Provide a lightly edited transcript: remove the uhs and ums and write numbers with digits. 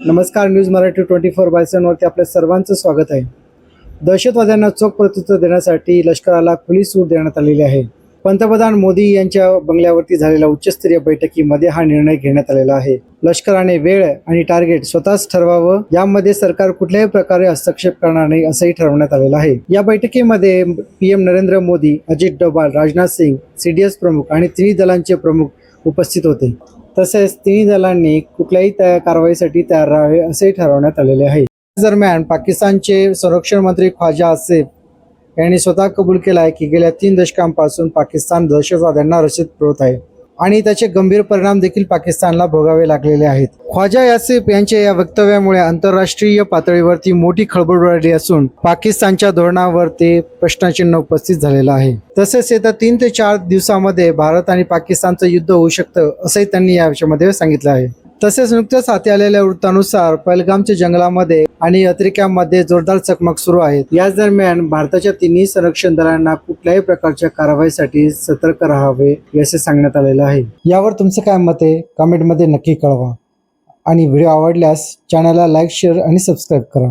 नमस्कार, न्यूज मराठी 24/7 वरती आपल्या सर्वांचं स्वागत आहे. दहशतवाद्यांना चोख प्रत्युत्तर देण्यासाठी लष्कराला खुली सूट देण्यात आलेली आहे. पंतप्रधान मोदी यांच्या बंगल्यावरती झालेल्या उच्चस्तरीय बैठकीमध्ये हा निर्णय घेण्यात आलेला आहे. लष्कराने वेळ आणि टार्गेट स्वतःच ठरवावं, यामध्ये सरकार कुठल्याही प्रकारे हस्तक्षेप करणार नाही असंही ठरवण्यात आलेलं आहे. या बैठकीमध्ये पीएम नरेंद्र मोदी, अजित डोभाल, राजनाथ सिंग, सीडीएस प्रमुख आणि तिन्ही दलांचे प्रमुख उपस्थित होते. तसेच तिन्ही दलांनी कुठल्याही कारवाईसाठी तयार राहावे असे ठरवण्यात आलेले आहे. दरम्यान पाकिस्तानचे संरक्षण मंत्री ख्वाजा आसिफ यांनी स्वतः कबूल केला आहे की गेल्या 3 दशकांपासून पाकिस्तान दहशतवाद्यांना रसद पुरवत आहे आणि त्याचे गंभीर परिणाम देखील पाकिस्तानला भोगावे लागलेले आहेत. ख्वाजा आसिफ यांच्या या वक्तव्यामुळे आंतरराष्ट्रीय पातळीवरती मोठी खळबळ उडाली असून पाकिस्तानच्या धोरणावर ते प्रश्नचिन्ह उपस्थित झालेलं आहे. तसेच येत्या 3 ते 4 दिवसामध्ये भारत आणि पाकिस्तानचं युद्ध होऊ शकतं असंही त्यांनी या विषयामध्ये सांगितलं आहे. तसेच नुकत्याच हाती आलेल्या वृत्तानुसार पहलगामच्या जंगलामध्ये आणि अत्रिक्यामध्ये जोरदार चकमक सुरू आहेत. याच दरम्यान भारताच्या तिन्ही संरक्षण दलांना कुठल्याही प्रकारच्या कारवाईसाठी सतर्क राहावे असे सांगण्यात आलेलं आहे. यावर तुमचं काय मत आहे कमेंटमध्ये नक्की कळवा आणि व्हिडिओ आवडल्यास चॅनलला लाईक, शेअर आणि सबस्क्राईब करा.